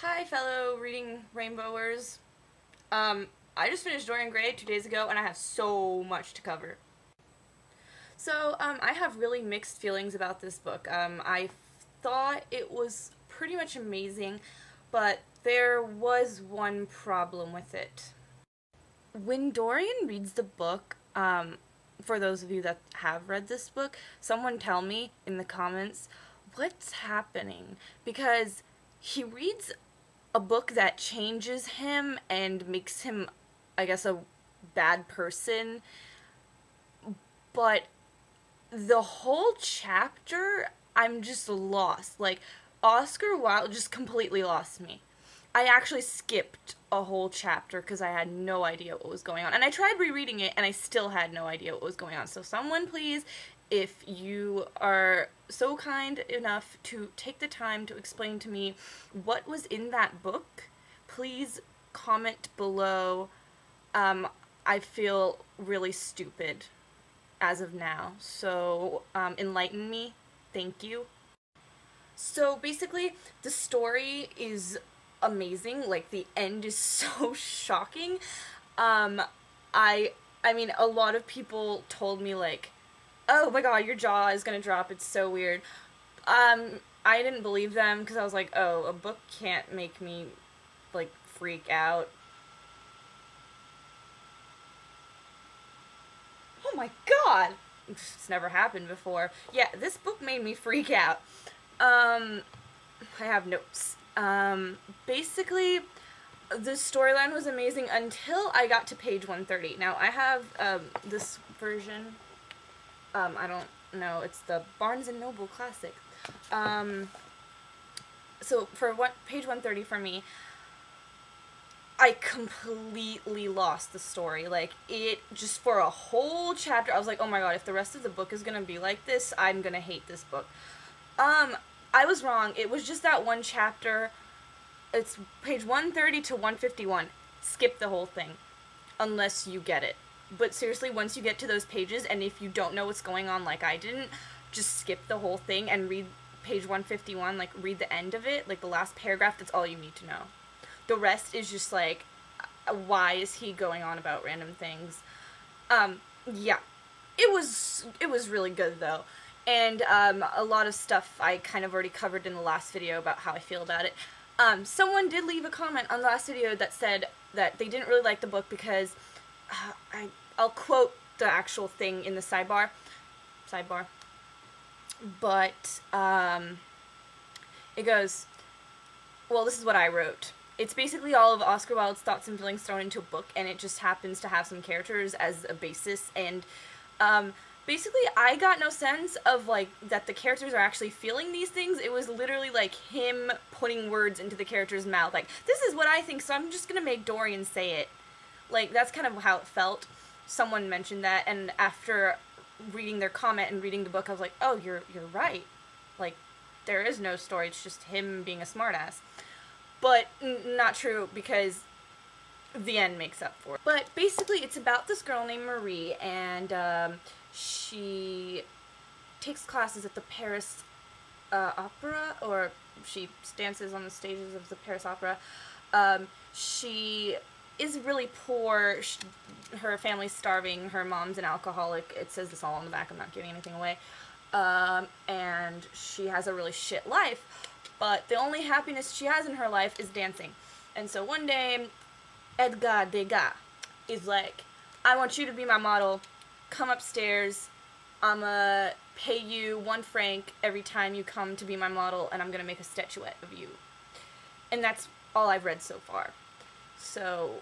Hi, fellow reading rainbowers. I just finished Dorian Gray 2 days ago, and I have so much to cover. So, I have really mixed feelings about this book. I thought it was pretty much amazing, but there was one problem with it. When Dorian reads the book, for those of you that have read this book, someone tell me in the comments what's happening, because he reads a book that changes him and makes him, I guess, a bad person, but the whole chapter, I'm just lost. Like, Oscar Wilde just completely lost me. I actually skipped a whole chapter because I had no idea what was going on. And I tried rereading it, and I still had no idea what was going on. So someone please, if you are so kind enough to take the time to explain to me what was in that book, please comment below. I feel really stupid as of now. So enlighten me. Thank you. So basically, the story is amazing. Like, the end is so shocking. I mean, a lot of people told me, like, oh my god, your jaw is gonna drop, it's so weird. I didn't believe them, because I was like, oh, a book can't make me, like, freak out. Oh my god! It's never happened before. Yeah, this book made me freak out. I have notes. Basically, the storyline was amazing until I got to page 130. Now, I have, this version. I don't know, it's the Barnes & Noble Classic. So for page 130 for me, I completely lost the story. Like, it just, for a whole chapter, I was like, oh my god, if the rest of the book is gonna be like this, I'm gonna hate this book. I was wrong. It was just that one chapter. It's page 130 to 151. Skip the whole thing, unless you get it. But seriously, once you get to those pages, and if you don't know what's going on like I didn't, just skip the whole thing and read page 151, like, read the end of it, like, the last paragraph. That's all you need to know. The rest is just, like, why is he going on about random things? Yeah. It was really good, though. And, a lot of stuff I kind of already covered in the last video about how I feel about it. Someone did leave a comment on the last video that said that they didn't really like the book because, I'll quote the actual thing in the sidebar, but, it goes, well, this is what I wrote. It's basically all of Oscar Wilde's thoughts and feelings thrown into a book, and it just happens to have some characters as a basis, and, basically, I got no sense of, like, that the characters are actually feeling these things. It was literally, like, him putting words into the character's mouth, like, this is what I think, so I'm just gonna make Dorian say it. Like, that's kind of how it felt. Someone mentioned that, and after reading their comment and reading the book, I was like, oh, you're right. Like, there is no story, it's just him being a smartass. But not true, because the end makes up for it. But basically, it's about this girl named Marie, and she takes classes at the Paris Opera, or she dances on the stages of the Paris Opera. She is really poor. Her family's starving. Her mom's an alcoholic. It says this all on the back. I'm not giving anything away. And she has a really shit life. But the only happiness she has in her life is dancing. And so one day, Edgar Degas is like, I want you to be my model. Come upstairs. I'ma pay you 1 franc every time you come to be my model, and I'm gonna make a statuette of you. And that's all I've read so far. So,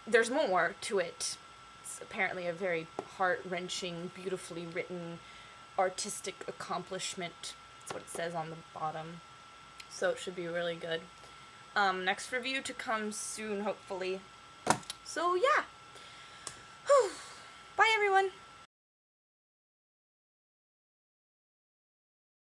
there's more to it. It's apparently a very heart-wrenching, beautifully written, artistic accomplishment. That's what it says on the bottom. So it should be really good. Next review to come soon, hopefully. So, yeah. Whew. Bye, everyone.